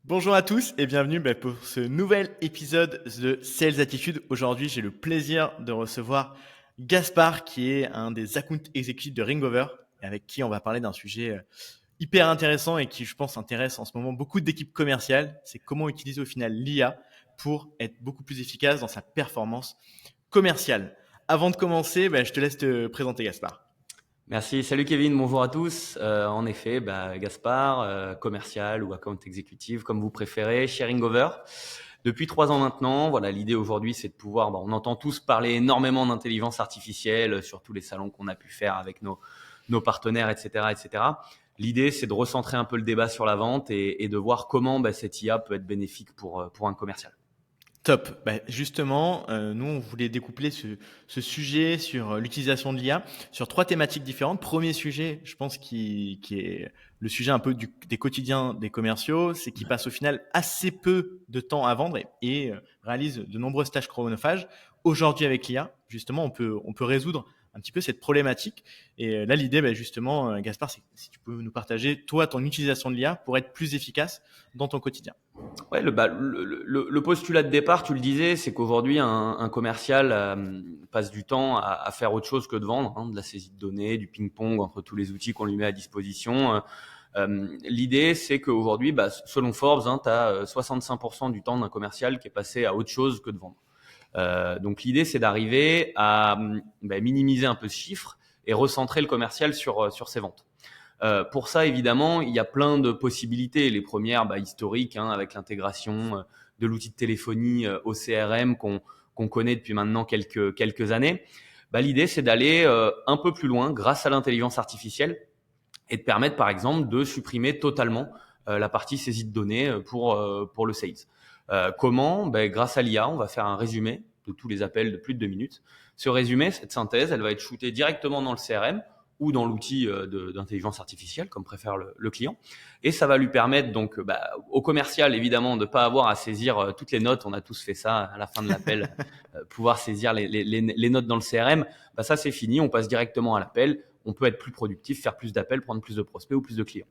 Bonjour à tous et bienvenue pour ce nouvel épisode de Sales Attitude. Aujourd'hui, j'ai le plaisir de recevoir Gaspard, qui est un des account exécutifs de Ringover, avec qui on va parler d'un sujet hyper intéressant et qui, je pense, intéresse en ce moment beaucoup d'équipes commerciales. C'est comment utiliser au final l'IA pour être beaucoup plus efficace dans sa performance commerciale. Avant de commencer, je te laisse te présenter, Gaspard. Merci, salut Kevin, bonjour à tous. En effet, Gaspard, commercial ou account exécutif, comme vous préférez, chez Ringover. Depuis 3 ans maintenant, voilà, l'idée aujourd'hui, c'est de pouvoir, on entend tous parler énormément d'intelligence artificielle sur tous les salons qu'on a pu faire avec nos partenaires, etc., etc. L'idée, c'est de recentrer un peu le débat sur la vente et de voir comment cette IA peut être bénéfique pour un commercial. Top. Justement, nous, on voulait découpler ce sujet sur l'utilisation de l'IA sur trois thématiques différentes. Premier sujet, je pense, qui est le sujet un peu des quotidiens des commerciaux, c'est qu'ils passent au final assez peu de temps à vendre et réalisent de nombreuses tâches chronophages. Aujourd'hui, avec l'IA, justement, on peut résoudre un petit peu cette problématique. Et là, l'idée, justement, Gaspard, c'est si tu peux nous partager, toi, ton utilisation de l'IA pour être plus efficace dans ton quotidien. Ouais, le postulat de départ, tu le disais, c'est qu'aujourd'hui, un commercial passe du temps à faire autre chose que de vendre, de la saisie de données, du ping-pong entre tous les outils qu'on lui met à disposition. L'idée, c'est qu'aujourd'hui, selon Forbes, tu as 65% du temps d'un commercial qui est passé à autre chose que de vendre. Donc l'idée, c'est d'arriver à minimiser un peu ce chiffre et recentrer le commercial sur ses ventes. Pour ça, évidemment, il y a plein de possibilités. Les premières, historiques, avec l'intégration de l'outil de téléphonie au CRM qu'on connaît depuis maintenant quelques années. L'idée, c'est d'aller un peu plus loin grâce à l'intelligence artificielle et de permettre, par exemple, de supprimer totalement la partie saisie de données pour le sales. Comment Grâce à l'IA, on va faire un résumé de tous les appels de plus de 2 minutes. Ce résumé, cette synthèse, elle va être shootée directement dans le CRM ou dans l'outil d'intelligence artificielle, comme préfère le client. Et ça va lui permettre donc au commercial, évidemment, de pas avoir à saisir toutes les notes. On a tous fait ça à la fin de l'appel, pouvoir saisir les notes dans le CRM. Ça, c'est fini. On passe directement à l'appel. On peut être plus productif, faire plus d'appels, prendre plus de prospects ou plus de clients.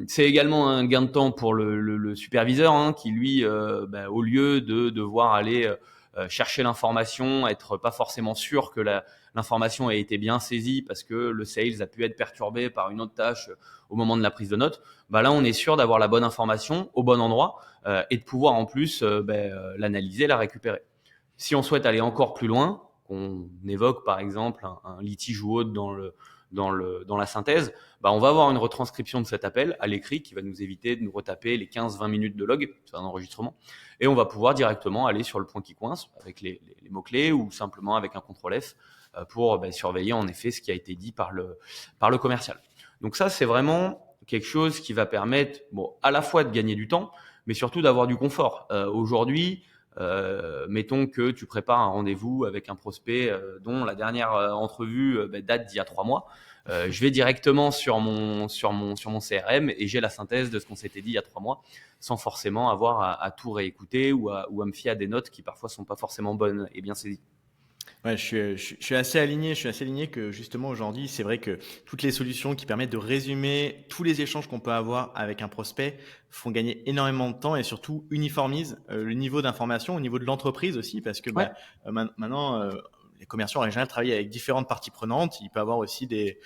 C'est également un gain de temps pour le superviseur qui lui, au lieu de devoir aller chercher l'information, être pas forcément sûr que l'information ait été bien saisie parce que le sales a pu être perturbé par une autre tâche au moment de la prise de notes. Là, on est sûr d'avoir la bonne information au bon endroit et de pouvoir en plus l'analyser, la récupérer. Si on souhaite aller encore plus loin, qu'on évoque par exemple un litige ou autre dans la synthèse, on va avoir une retranscription de cet appel à l'écrit qui va nous éviter de nous retaper les 15-20 minutes de log, c'est un enregistrement, et on va pouvoir directement aller sur le point qui coince avec les mots-clés ou simplement avec un CTRL F pour surveiller en effet ce qui a été dit par le commercial. Donc ça, c'est vraiment quelque chose qui va permettre à la fois de gagner du temps, mais surtout d'avoir du confort. Aujourd'hui, mettons que tu prépares un rendez-vous avec un prospect dont la dernière entrevue date d'il y a 3 mois. Je vais directement sur mon CRM et j'ai la synthèse de ce qu'on s'était dit il y a 3 mois, sans forcément avoir à tout réécouter ou à me fier à des notes qui parfois sont pas forcément bonnes et bien saisies. Ouais, je suis assez aligné. Je suis assez aligné que justement aujourd'hui, c'est vrai que toutes les solutions qui permettent de résumer tous les échanges qu'on peut avoir avec un prospect font gagner énormément de temps et surtout uniformisent le niveau d'information au niveau de l'entreprise aussi, parce que Ouais. maintenant les commerciaux en général travaillent avec différentes parties prenantes. Il peut y avoir aussi des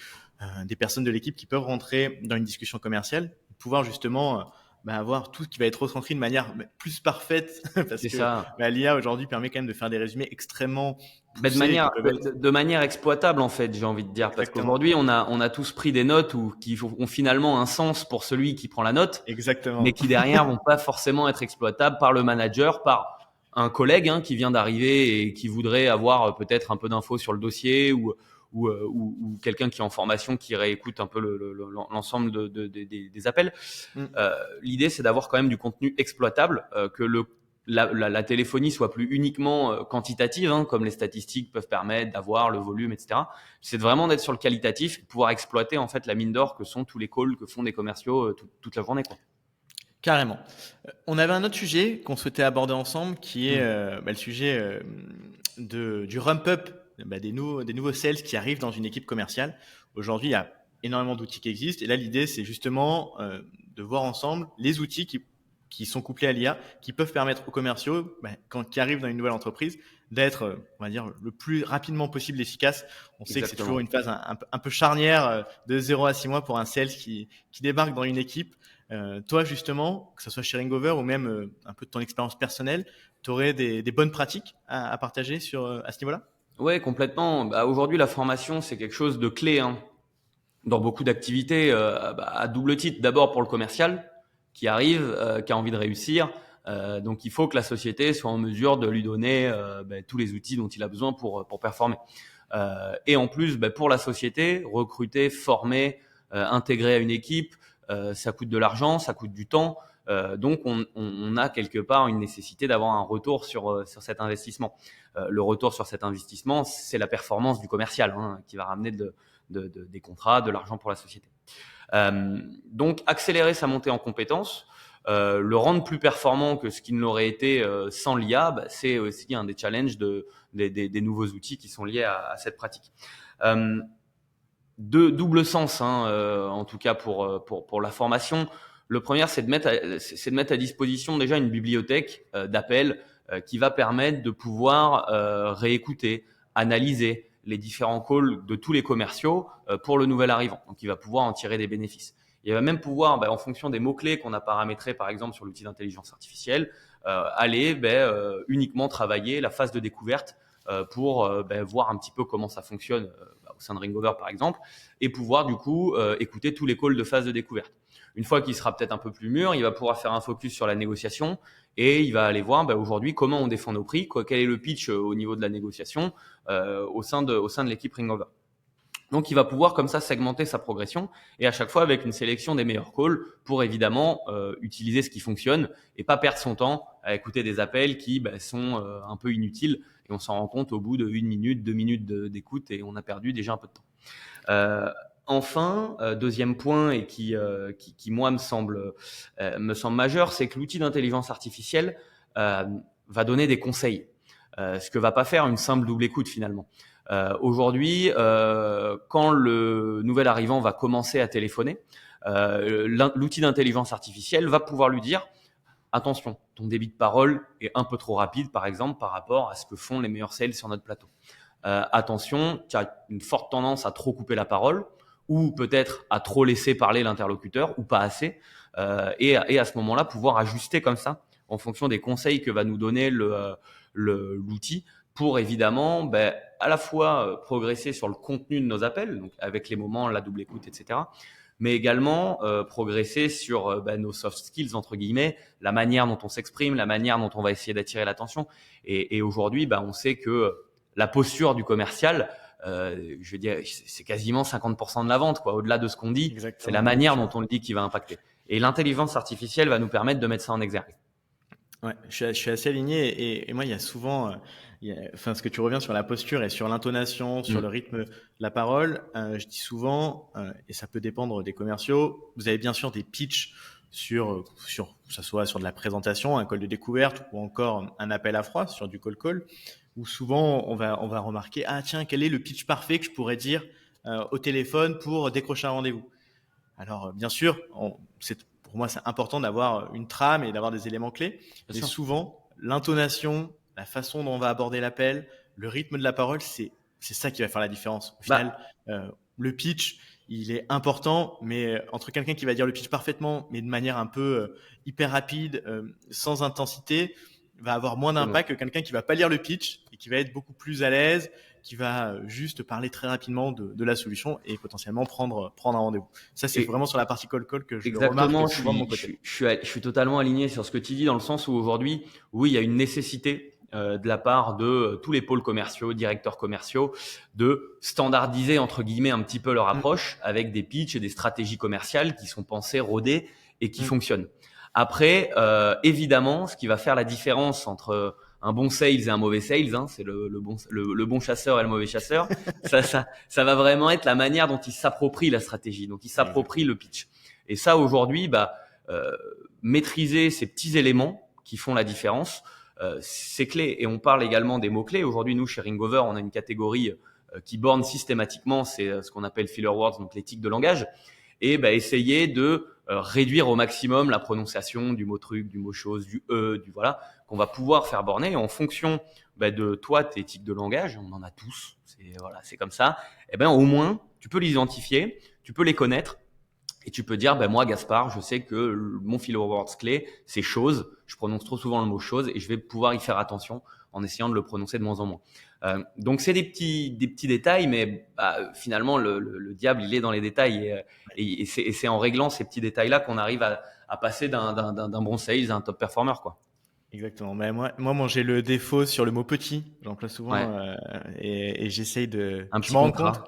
personnes de l'équipe qui peuvent rentrer dans une discussion commerciale, pouvoir justement avoir tout qui va être recentré de manière plus parfaite parce C'est que ça. l'IA aujourd'hui permet quand même de faire des résumés extrêmement De poussés qui manière, peuvent être de manière exploitable en fait, j'ai envie de dire, parce exactement, qu'aujourd'hui on a tous pris des notes qui ont finalement un sens pour celui qui prend la note, mais exactement. qui derrière vont pas forcément être exploitables par le manager, par un collègue qui vient d'arriver et qui voudrait avoir peut-être un peu d'infos sur le dossier ou quelqu'un qui est en formation qui réécoute un peu l'ensemble des appels. Mm. L'idée, c'est d'avoir quand même du contenu exploitable, que la téléphonie soit plus uniquement quantitative, comme les statistiques peuvent permettre d'avoir le volume, etc. C'est vraiment d'être sur le qualitatif, de pouvoir exploiter en fait la mine d'or que sont tous les calls que font des commerciaux toute la journée, quoi. Carrément. On avait un autre sujet qu'on souhaitait aborder ensemble qui est Hmm. le sujet du ramp-up des nouveaux sales qui arrivent dans une équipe commerciale. Aujourd'hui, il y a énormément d'outils qui existent et là, l'idée, c'est justement de voir ensemble les outils qui qui sont couplés à l'IA, qui peuvent permettre aux commerciaux, qui arrivent dans une nouvelle entreprise, d'être, on va dire, le plus rapidement possible efficace. On sait que c'est toujours une phase un peu charnière de 0 à 6 mois pour un sales qui débarque dans une équipe. Toi, justement, que ce soit chez Ringover ou même un peu de ton expérience personnelle, tu aurais des bonnes pratiques à partager à ce niveau-là? Ouais, complètement. Aujourd'hui, la formation, c'est quelque chose de clé, hein, dans beaucoup d'activités, à double titre. D'abord pour le commercial qui arrive, qui a envie de réussir. Donc, il faut que la société soit en mesure de lui donner tous les outils dont il a besoin pour performer. Et en plus, pour la société, recruter, former, intégrer à une équipe, ça coûte de l'argent, ça coûte du temps. Donc, on a quelque part une nécessité d'avoir un retour sur cet investissement. Le retour sur cet investissement, c'est la performance du commercial, hein, qui va ramener des contrats, de l'argent pour la société. Donc, accélérer sa montée en compétences, le rendre plus performant que ce qui ne l'aurait été sans l'IA, c'est aussi un des challenges des nouveaux outils qui sont liés à cette pratique. De double sens, hein, en tout cas pour la formation. Le premier, c'est de mettre à disposition déjà une bibliothèque d'appels qui va permettre de pouvoir réécouter, analyser les différents calls de tous les commerciaux pour le nouvel arrivant. Donc, il va pouvoir en tirer des bénéfices. Il va même pouvoir, en fonction des mots-clés qu'on a paramétrés, par exemple, sur l'outil d'intelligence artificielle, aller uniquement travailler la phase de découverte pour voir un petit peu comment ça fonctionne au sein de Ringover, par exemple, et pouvoir, du coup, écouter tous les calls de phase de découverte. Une fois qu'il sera peut-être un peu plus mûr, il va pouvoir faire un focus sur la négociation et il va aller voir aujourd'hui comment on défend nos prix, quel est le pitch au niveau de la négociation au sein de l'équipe Ringover. Donc, il va pouvoir comme ça segmenter sa progression et à chaque fois avec une sélection des meilleurs calls pour évidemment utiliser ce qui fonctionne et pas perdre son temps à écouter des appels qui sont un peu inutiles et on s'en rend compte au bout de 1 minute, 2 minutes d'écoute et on a perdu déjà un peu de temps. Enfin, deuxième point et qui moi me semble majeur, c'est que l'outil d'intelligence artificielle va donner des conseils, ce que va pas faire une simple double écoute finalement. Aujourd'hui, quand le nouvel arrivant va commencer à téléphoner, l'outil d'intelligence artificielle va pouvoir lui dire attention, ton débit de parole est un peu trop rapide, par exemple, par rapport à ce que font les meilleurs sales sur notre plateau. Attention, tu as une forte tendance à trop couper la parole ou peut-être à trop laisser parler l'interlocuteur ou pas assez. Et à ce moment-là, pouvoir ajuster comme ça en fonction des conseils que va nous donner l'outil pour évidemment à la fois progresser sur le contenu de nos appels, donc avec les moments, la double écoute, etc., mais également progresser sur nos soft skills, entre guillemets, la manière dont on s'exprime, la manière dont on va essayer d'attirer l'attention. Et aujourd'hui, on sait que la posture du commercial, je veux dire, c'est quasiment 50% de la vente, quoi. Au-delà de ce qu'on dit, exactement, c'est la manière dont on le dit qui va impacter. Et l'intelligence artificielle va nous permettre de mettre ça en exergue. Ouais, je suis assez aligné et moi, il y a souvent, ce que tu reviens sur la posture et sur l'intonation, sur le rythme de la parole, je dis souvent, et ça peut dépendre des commerciaux, vous avez bien sûr des pitchs sur que ça soit sur de la présentation, un call de découverte ou encore un appel à froid sur du call, où souvent on va remarquer, ah tiens, quel est le pitch parfait que je pourrais dire au téléphone pour décrocher un rendez-vous. Alors, bien sûr, pour moi, c'est important d'avoir une trame et d'avoir des éléments clés. Mais souvent, l'intonation, la façon dont on va aborder l'appel, le rythme de la parole, c'est ça qui va faire la différence. Au final, le pitch, il est important, mais entre quelqu'un qui va dire le pitch parfaitement, mais de manière un peu hyper rapide, sans intensité, va avoir moins d'impact que quelqu'un qui va pas lire le pitch et qui va être beaucoup plus à l'aise, qui va juste parler très rapidement de la solution et potentiellement prendre un rendez-vous. Ça, c'est vraiment sur la partie call que je le remarque souvent de mon côté. Je suis totalement aligné sur ce que tu dis dans le sens où aujourd'hui, oui, il y a une nécessité de la part de tous les pôles commerciaux, directeurs commerciaux, de standardiser entre guillemets un petit peu leur approche avec des pitchs et des stratégies commerciales qui sont pensées, rodées et qui fonctionnent. Après, évidemment, ce qui va faire la différence entre un bon sales et un mauvais sales, hein, c'est le bon chasseur et le mauvais chasseur. ça va vraiment être la manière dont il s'approprie la stratégie, donc il s'approprie le pitch. Et ça, aujourd'hui, maîtriser ces petits éléments qui font la différence, c'est clé. Et on parle également des mots-clés. Aujourd'hui, nous, chez Ringover, on a une catégorie qui borne systématiquement, c'est ce qu'on appelle filler words, donc les tics de langage. Et essayer de réduire au maximum la prononciation du mot truc, du mot chose, du du voilà, qu'on va pouvoir faire borner. Et en fonction de toi, tes tics de langage, on en a tous, c'est comme ça. Et ben au moins, tu peux les identifier, tu peux les connaître. Et tu peux dire, moi, Gaspard, je sais que mon fil words clé, c'est chose. Je prononce trop souvent le mot chose et je vais pouvoir y faire attention en essayant de le prononcer de moins en moins. Donc, c'est des petits détails, mais finalement, le diable, il est dans les détails. Et c'est en réglant ces petits détails-là qu'on arrive à passer d'un bon sales à un top performer, quoi. Exactement. Mais moi, j'ai le défaut sur le mot petit. J'emploie Ouais, souvent et j'essaye de. un Je petit me rends compte. contrat.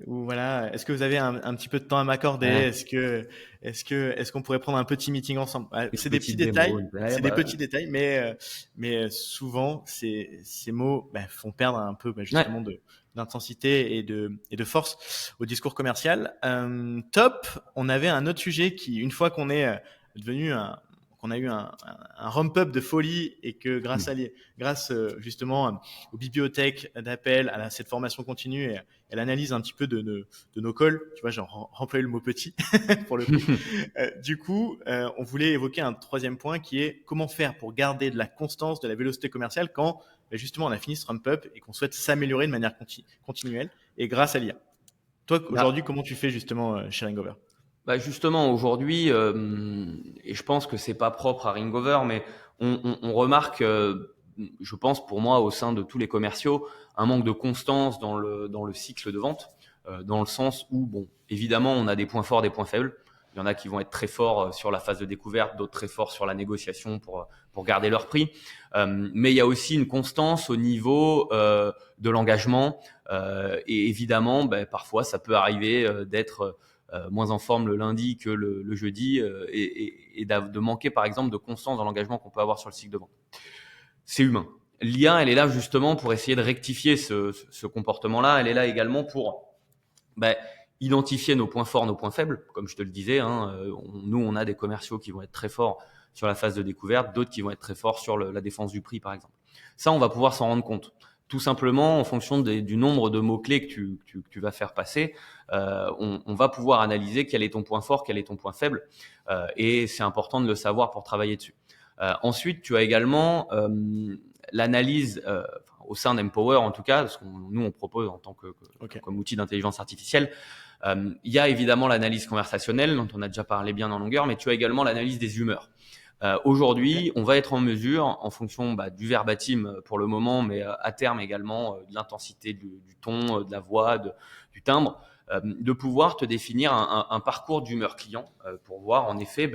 Ou voilà. Est-ce que vous avez un petit peu de temps à m'accorder? Ouais, Est-ce qu'on pourrait prendre un petit meeting ensemble? une C'est des petits petite démo. détails. Ouais, C'est des petits détails, mais souvent ces mots font perdre un peu ouais. justement d'intensité et de force au discours commercial. Top. On avait un autre sujet qui, une fois qu'on est devenu qu'on a eu un ramp-up de folie et que grâce justement aux bibliothèques d'appel, cette formation continue et l'analyse un petit peu de nos calls, tu vois, genre remplir le mot petit pour le coup. Du coup, on voulait évoquer un troisième point qui est comment faire pour garder de la constance, de la vélocité commerciale quand justement on a fini ce ramp-up et qu'on souhaite s'améliorer de manière continuelle et grâce à l'IA. Toi, aujourd'hui, comment tu fais justement chez Ringover? Justement, aujourd'hui, et je pense que c'est pas propre à Ringover, mais on remarque, je pense pour moi, au sein de tous les commerciaux, un manque de constance dans le cycle de vente, dans le sens où, bon, évidemment, on a des points forts, des points faibles. Il y en a qui vont être très forts sur la phase de découverte, d'autres très forts sur la négociation pour garder leur prix. Mais il y a aussi une constance au niveau de l'engagement. Et évidemment, parfois, ça peut arriver d'être moins en forme le lundi que le jeudi et de manquer par exemple de constance dans l'engagement qu'on peut avoir sur le cycle de vente. C'est humain. L'IA, elle est là justement pour essayer de rectifier ce comportement-là. Elle est là également pour identifier nos points forts, nos points faibles. Comme je te le disais, nous, on a des commerciaux qui vont être très forts sur la phase de découverte, d'autres qui vont être très forts sur la défense du prix, par exemple. Ça, on va pouvoir s'en rendre compte. Tout simplement, en fonction du nombre de mots-clés que tu vas faire passer, on va pouvoir analyser quel est ton point fort, quel est ton point faible. Et c'est important de le savoir pour travailler dessus. Ensuite, tu as également l'analyse au sein d'Empower, en tout cas, parce que nous, on propose en tant comme outil d'intelligence artificielle. Il y a évidemment l'analyse conversationnelle, dont on a déjà parlé bien en longueur, mais tu as également l'analyse des humeurs. Aujourd'hui, on va être en mesure, en fonction du verbatim pour le moment, mais à terme également de l'intensité du ton, de la voix, du timbre, de pouvoir te définir un parcours d'humeur client pour voir en effet,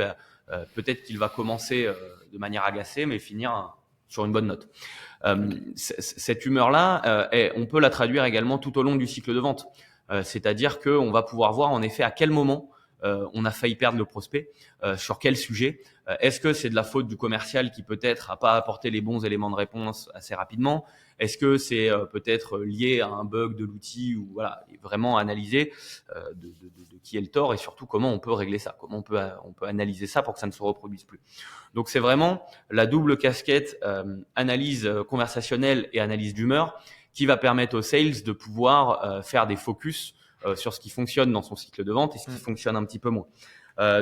peut-être qu'il va commencer de manière agacée, mais finir sur une bonne note. Cette humeur-là, on peut la traduire également tout au long du cycle de vente. C'est-à-dire qu'on va pouvoir voir en effet à quel moment on a failli perdre le prospect, sur quel sujet. Est-ce que c'est de la faute du commercial qui peut-être n'a pas apporté les bons éléments de réponse assez rapidement? Est-ce que c'est peut-être lié à un bug de l'outil ou voilà, vraiment analyser de qui est le tort et surtout comment on peut régler ça, comment on peut analyser ça pour que ça ne se reproduise plus. Donc c'est vraiment la double casquette analyse conversationnelle et analyse d'humeur qui va permettre aux sales de pouvoir faire des focus sur ce qui fonctionne dans son cycle de vente et ce qui fonctionne un petit peu moins.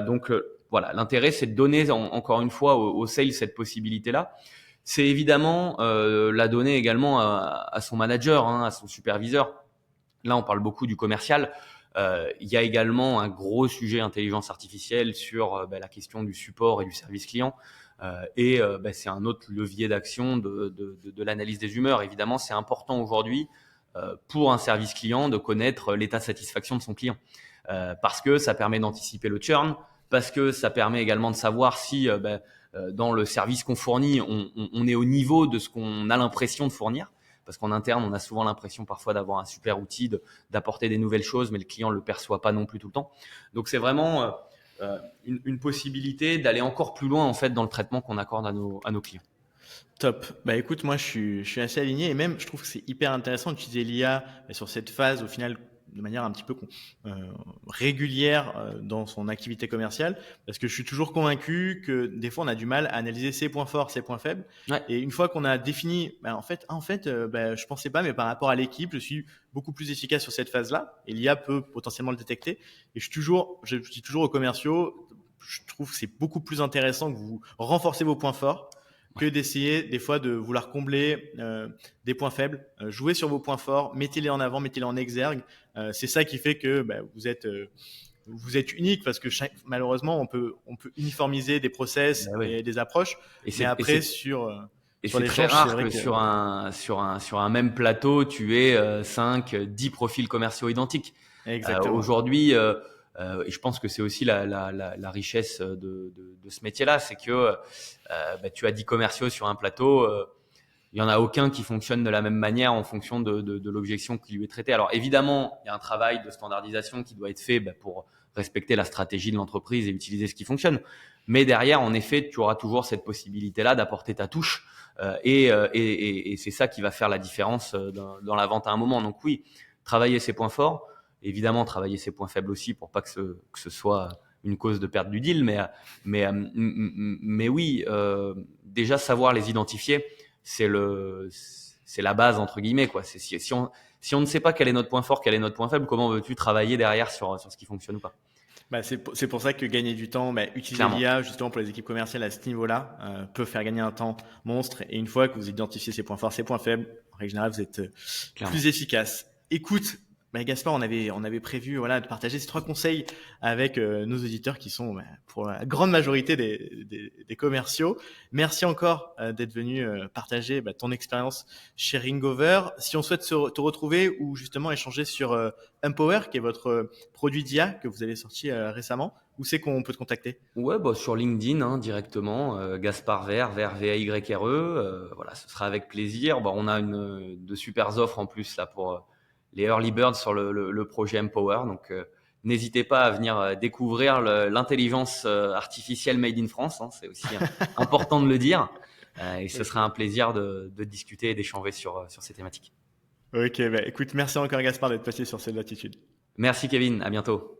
Donc voilà, l'intérêt c'est de donner encore une fois aux sales cette possibilité-là. C'est évidemment la donner également à son manager, à son superviseur. Là, on parle beaucoup du commercial. Il y a également un gros sujet intelligence artificielle sur la question du support et du service client. C'est un autre levier d'action de l'analyse des humeurs. Évidemment, c'est important aujourd'hui pour un service client de connaître l'état de satisfaction de son client parce que ça permet d'anticiper le churn, parce que ça permet également de savoir si dans le service qu'on fournit, on est au niveau de ce qu'on a l'impression de fournir. Parce qu'en interne, on a souvent l'impression parfois d'avoir un super outil, d'apporter des nouvelles choses, mais le client ne le perçoit pas non plus tout le temps. Donc c'est vraiment une possibilité d'aller encore plus loin en fait dans le traitement qu'on accorde à nos clients. Top. Écoute, moi je suis assez aligné et même je trouve que c'est hyper intéressant d'utiliser l'IA sur cette phase au final de manière un petit peu régulière dans son activité commerciale parce que je suis toujours convaincu que des fois on a du mal à analyser ses points forts, ses points faibles. Ouais. Et une fois qu'on a défini, je pensais pas, mais par rapport à l'équipe, je suis beaucoup plus efficace sur cette phase-là et l'IA peut potentiellement le détecter. Et je dis toujours aux commerciaux, je trouve que c'est beaucoup plus intéressant que vous renforcez vos points forts que d'essayer des fois de vouloir combler des points faibles. Jouez sur vos points forts, mettez-les en avant, mettez-les en exergue. C'est ça qui fait que vous êtes unique, parce que malheureusement, on peut uniformiser des process et des approches. Mais après, sur c'est très rare que sur un même plateau, tu aies 5, 10 profils commerciaux identiques. Aujourd'hui, et je pense que c'est aussi la richesse de ce métier-là, c'est que tu as 10 commerciaux sur un plateau, il y en a aucun qui fonctionne de la même manière en fonction de l'objection qui lui est traitée. Alors évidemment, il y a un travail de standardisation qui doit être fait pour respecter la stratégie de l'entreprise et utiliser ce qui fonctionne. Mais derrière, en effet, tu auras toujours cette possibilité-là d'apporter ta touche, et c'est ça qui va faire la différence dans la vente à un moment. Donc oui, travailler ses points forts, évidemment travailler ses points faibles aussi pour pas que ce soit une cause de perte du deal, mais oui, déjà savoir les identifier, c'est la base entre guillemets, quoi. Si on ne sait pas quel est notre point fort, quel est notre point faible, comment veux-tu travailler derrière sur ce qui fonctionne ou pas? C'est pour ça que gagner du temps, utiliser l'IA justement pour les équipes commerciales à ce niveau-là peut faire gagner un temps monstre. Et une fois que vous identifiez ses points forts, ses points faibles, en règle générale, vous êtes plus efficace. Écoute, Gaspard, on avait prévu de partager ces 3 conseils avec nos auditeurs qui sont pour la grande majorité des commerciaux. Merci encore d'être venu partager ton expérience chez Ringover. Si on souhaite te retrouver ou justement échanger sur Empower, qui est votre produit d'IA que vous avez sorti récemment, où c'est qu'on peut te contacter? Ouais, sur LinkedIn directement, Gaspard Vert, VAYRE. Voilà, ce sera avec plaisir. On a de super offres en plus là pour les early birds sur le projet Empower. Donc, n'hésitez pas à venir découvrir l'intelligence artificielle made in France. C'est aussi important de le dire. Et ce sera un plaisir de discuter et d'échanger sur ces thématiques. Ok, écoute, merci encore Gaspard d'être passé sur cette latitude. Merci Kevin, à bientôt.